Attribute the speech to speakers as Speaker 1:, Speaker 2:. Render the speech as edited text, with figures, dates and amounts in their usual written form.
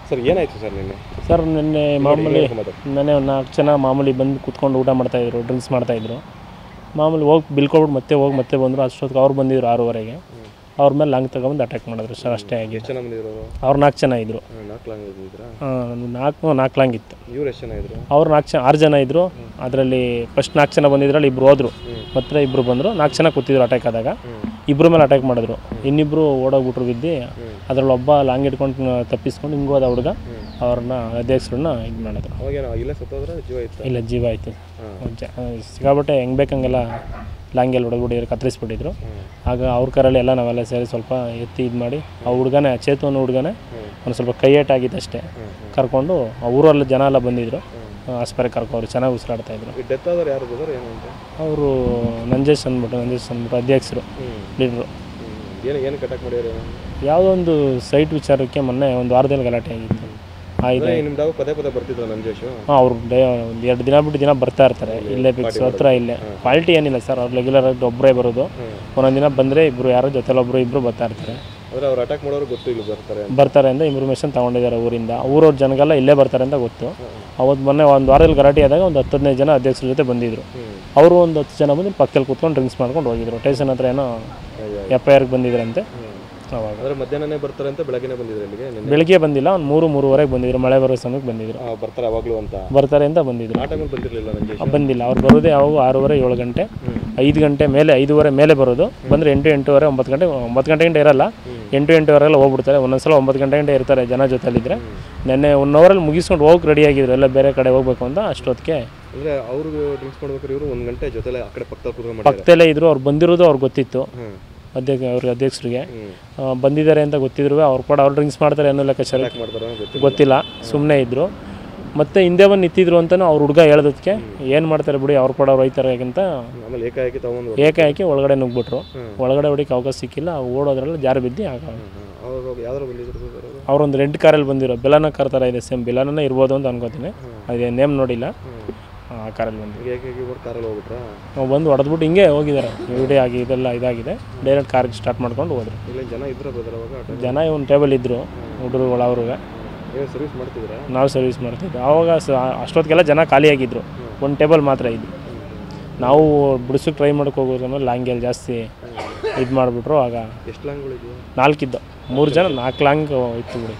Speaker 1: Sir ಏನಾಯಿತು sir ನಿನ್ನೆ?
Speaker 2: Sir ನಿನ್ನೆ ಮಾಮೂಲಿ ನೆನ್ನೆ ಒಂದು 4 ಜನ ಮಾಮೂಲಿ ಬಂದು ಕೂತ್ಕೊಂಡು ಊಟ ಮಾಡ್ತಾಯಿದ್ರು, ಡ್ರಿಂಕ್ಸ್ ಮಾಡ್ತಾಯಿದ್ರು. ಮಾಮೂಲಿ ಹೋಗಿ ಬಿಲ್ಕೊಬಿಟ್ಟು ಮತ್ತೆ ಬಂದರು. ಅಷ್ಟೊತ್ತಿಗೆ ಅವ್ರು ಬಂದಿದ್ರು 6:30ಗೆ. ಅವ್ರ ಮೇಲೆ ಲಾಂಗ್ ತಗೊಂಡು ಅಟ್ಯಾಕ್ ಮಾಡಿದ್ರು ಸರ್. ಅಷ್ಟೇ ಆಗಿ.
Speaker 1: ಎಷ್ಟು ಜನ ಬಂದಿದ್ರು?
Speaker 2: ಅವ್ರು 4 ಜನ ಇದ್ದರು.
Speaker 1: 4 ಲಾಂಗ್ ಇದ್ದಿದ್ರಾ?
Speaker 2: ನಾಲ್ಕು ಲಾಂಗ್ ಇತ್ತು.
Speaker 1: ಇವ್ರು ಎಷ್ಟು ಜನ ಇದ್ರು?
Speaker 2: ಅವ್ರು 6 ಜನ ಇದ್ದರು. ಅದರಲ್ಲಿ ಫಸ್ಟ್ 4 ಜನ ಬಂದಿದ್ರಲ್ಲಿ 2 ಹೋದರು, ಮತ್ತೆ 2 ಬಂದರು. 4 ಜನ ಕೂತಿದ್ರು ಅಟ್ಯಾಕ್ ಆದಾಗ. 2 ಮೇಲೆ ಅಟ್ಯಾಕ್ ಮಾಡಿದ್ರು. ಇನ್ನಿಬ್ಬರು ಓಡೋಗ್ಬಿಟ್ರು ಬಿದ್ದು. ಅದರಲ್ಲಿ ಒಬ್ಬ ಲಾಂಗ್ ಇಟ್ಕೊಂಡು ತಪ್ಪಿಸ್ಕೊಂಡು ಹಿಂಗೆ ಹೋದ ಹುಡುಗ. ಅವ್ರನ್ನ ಅಧ್ಯಕ್ಷರನ್ನ ಇದು ಮಾಡಿದ್ರು. ಇಲ್ಲ, ಜೀವ ಆಯಿತು. ಸಿಕ್ಕಾಬಿಟ್ಟೆ ಹೆಂಗೆ ಬೇಕಂಗೆಲ್ಲ ಲಾಂಗೆಲ್ಲ ಹೊಡೆದ್ಬಿಟ್ಟಿದ್ರು, ಕತ್ತರಿಸ್ಬಿಟ್ಟಿದ್ರು. ಆಗ ಅವ್ರ ಕಾರಲ್ಲಿ ಎಲ್ಲ ನಾವೆಲ್ಲ ಸೇರಿ ಸ್ವಲ್ಪ ಎತ್ತಿ ಇದು ಮಾಡಿ ಆ ಹುಡುಗನೇ, ಚೇತು ಅನ್ನೋ ಹುಡುಗನೇ ಒಂದು ಸ್ವಲ್ಪ ಕೈ ಏಟಾಗಿತ್ತು ಅಷ್ಟೇ. ಕರ್ಕೊಂಡು ಆ ಊರಲ್ಲಿ ಜನ ಎಲ್ಲ ಬಂದಿದ್ದರು. ಆಸ್ಪತ್ರೆಗೆ ಕರ್ಕೊಂಡು ಚೆನ್ನಾಗಿ ಉಸಿರಾಡ್ತಾಯಿದ್ರು. ಅವರು ನಂಜೇಶ್ ಅಂದ್ಬಿಟ್ಟು ಅಧ್ಯಕ್ಷರು, ಲೀಡ್ರು. ಯಾವುದೋ ಒಂದು ಸೈಟ್ ವಿಚಾರಕ್ಕೆ ಮೊನ್ನೆ ಒಂದು ವಾರದಲ್ಲಿ ಗಲಾಟೆ ಆಗಿತ್ತು. ಅವ್ರು 2 ದಿನ ಬಿಟ್ಟು ದಿನ ಬರ್ತಾ ಇರ್ತಾರೆ. ಇಲ್ಲೇ ಫಿಕ್ಸ್ ಹತ್ರ ಇಲ್ಲೇ. ಕ್ವಾಲಿಟಿ ಏನಿಲ್ಲ ಸರ್. ಅವ್ರು ರೆಗ್ಯುಲರ್ ಆಗಿ ಒಬ್ಬರೇ ಬರೋದು. ಒಂದೊಂದು ದಿನ ಬಂದರೆ ಇಬ್ಬರು, ಯಾರೋ ಜೊತೆಲಿ ಇಬ್ಬರು ಬರ್ತಾ ಇರ್ತಾರೆ. ಬರ್ತಾರೆ ಅಂತ ಇನ್ಫಾರ್ಮೇಷನ್ ತೊಗೊಂಡಿದ್ದಾರೆ ಊರಿಂದ. ಊರವ್ರ ಜನಗೆಲ್ಲ ಇಲ್ಲೇ ಬರ್ತಾರೆ ಅಂತ ಗೊತ್ತು. ಅವತ್ತು ಮೊನ್ನೆ ಒಂದು ವಾರದಲ್ಲಿ ಗಲಾಟೆ ಆದಾಗ ಒಂದು 10-15 ಜನ ಅಧ್ಯಕ್ಷರ ಜೊತೆ ಬಂದಿದ್ರು. ಅವರು ಒಂದು 10 ಜನ ಬಂದು ಪಕ್ಕದಲ್ಲಿ ಕೂತ್ಕೊಂಡು ಡ್ರಿಂಕ್ಸ್ ಮಾಡ್ಕೊಂಡು ಹೋಗಿದ್ರು. ಸ್ಟೇಷನ್ ಹತ್ರ ಏನೋ FIRಗೆ ಬಂದಿದ್ರಂತೆ. ಅವಾಗ
Speaker 1: ಮಧ್ಯಾಹ್ನನೇ ಬರ್ತಾರೆ ಅಂತ ಬೆಳಗ್ಗೆ ಬಂದಿದ್ರು.
Speaker 2: ಬೆಳಗ್ಗೆ ಬಂದಿಲ್ಲ, ಒಂದು 3-3:30ಗೆ ಬಂದಿದ್ರು. ಮಳೆ ಬರೋ ಸಮಯಕ್ಕೆ ಬಂದಿದ್ರು. ಬರ್ತಾರೆ ಅಂತ ಬಂದಿದ್ರು. ಬಂದಿಲ್ಲ. ಅವ್ರು ಬರೋದೇ ಯಾವಾಗ 6:30-7 ಗಂಟೆ, 5 ಗಂಟೆ ಮೇಲೆ, 5:30 ಮೇಲೆ ಬರೋದು. ಬಂದರೆ 8-8:30, 9 ಗಂಟೆ. 9 ಗಂಟೆಗಂಟೆ ಇರಲ್ಲ, 8-8:15 ಹೋಗ್ಬಿಡ್ತಾರೆ. ಒಂದೊಂದ್ಸಲ 9 ಗಂಟೆ ಇರ್ತಾರೆ ಜನ ಜೊತೆಲಿದ್ದರೆ. ನೆನ್ನೆ 1 ಅವರಲ್ಲಿ ಮುಗಿಸ್ಕೊಂಡು ಹೋಗಿ ರೆಡಿ ಆಗಿದ್ರು, ಎಲ್ಲ ಬೇರೆ ಕಡೆ ಹೋಗ್ಬೇಕು ಅಂತ. ಅಷ್ಟೊತ್ತಿಗೆ ಪಕ್ಕದಲ್ಲೇ ಇದ್ರು. ಅವ್ರು ಬಂದಿರೋದು ಅವ್ರಿಗೆ ಗೊತ್ತಿತ್ತು, ಅವ್ರಿಗೆ ಅಧ್ಯಕ್ಷರಿಗೆ ಬಂದಿದ್ದಾರೆ ಅಂತ ಗೊತ್ತಿದ್ರು. ಅವ್ರು ಕೂಡ ಅವ್ರು ಡ್ರಿಂಕ್ಸ್ ಮಾಡ್ತಾರೆ ಅನ್ನೋ ಲೆಕ್ಕಾಚಾರ ಗೊತ್ತಿಲ್ಲ, ಸುಮ್ಮನೆ ಇದ್ದರು. ಮತ್ತು ಹಿಂದೆ ಬಂದು ನಿಂತಿದ್ರು ಅಂತಲೂ ಅವ್ರ ಹುಡುಗ ಹೇಳೋದಕ್ಕೆ ಏನು ಮಾಡ್ತಾರೆ ಬಿಡಿ, ಅವ್ರು ಕೂಡ ಅವ್ರು ಹೋಯ್ತಾರೆ ಅಂತ ಏಕಾಏಕಿ ಒಳಗಡೆ ನುಗ್ಬಿಟ್ರು. ಒಳಗಡೆ ಹೊಡಿಕ್ಕೆ ಅವಕಾಶ ಸಿಕ್ಕಿಲ್ಲ. ಓಡೋದ್ರಲ್ಲಿ ಜಾರಿ ಬಿದ್ದು ಅವ್ರೊಂದು ರೆಡ್ ಕಾರಲ್ಲಿ ಬಂದಿರೋ. ಬೆಲಾನ ಕಾರ್ ಥರ ಇದೆ, ಸೇಮ್ ಬೆಲಾನೇ ಇರ್ಬೋದು ಅಂತ ಅನ್ಕೋತೀನಿ. ಅದೇ ನೇಮ್ ನೋಡಿಲ್ಲ. ಆ ಕಾರಲ್ಲಿ ನಾವು ಬಂದು ಹೊಡೆದ್ಬಿಟ್ಟು ಹಿಂಗೆ ಹೋಗಿದ್ದಾರೆ. ವಿಡಿಯೋ ಆಗಿ ಇದೆಲ್ಲ ಇದಾಗಿದೆ. ಡೈರೆಕ್ಟ್ ಕಾರ್ಗೆ ಸ್ಟಾರ್ಟ್ ಮಾಡ್ಕೊಂಡು ಹೋದ್ರು. ಜನ ಒಂದು ಟೇಬಲ್ ಇದ್ದರು ಹುಡುಗರುಗಳು. ಅವ್ರಿಗೆ ನಾವು ಸರ್ವಿಸ್ ಮಾಡ್ತಿದ್ವಿ ಆವಾಗ. ಅಷ್ಟೊತ್ತಿಗೆಲ್ಲ ಜನ ಖಾಲಿಯಾಗಿದ್ದರು. ಒಂದು ಟೇಬಲ್ ಮಾತ್ರ ಇದ್ದು. ನಾವು ಬಿಡಿಸೋಕೆ ಟ್ರೈ ಮಾಡೋಕೆ ಹೋಗೋದ್ರಲ್ಲಿ ಲಾಂಗೆಲ್ಲ ಜಾಸ್ತಿ ಇದು ಮಾಡಿಬಿಟ್ರು. ಆಗ 4 ಇದ್ದು, 3 ಜನ 4 ಲಾಂಗ್ ಇತ್ತು ಬಿಡಿ.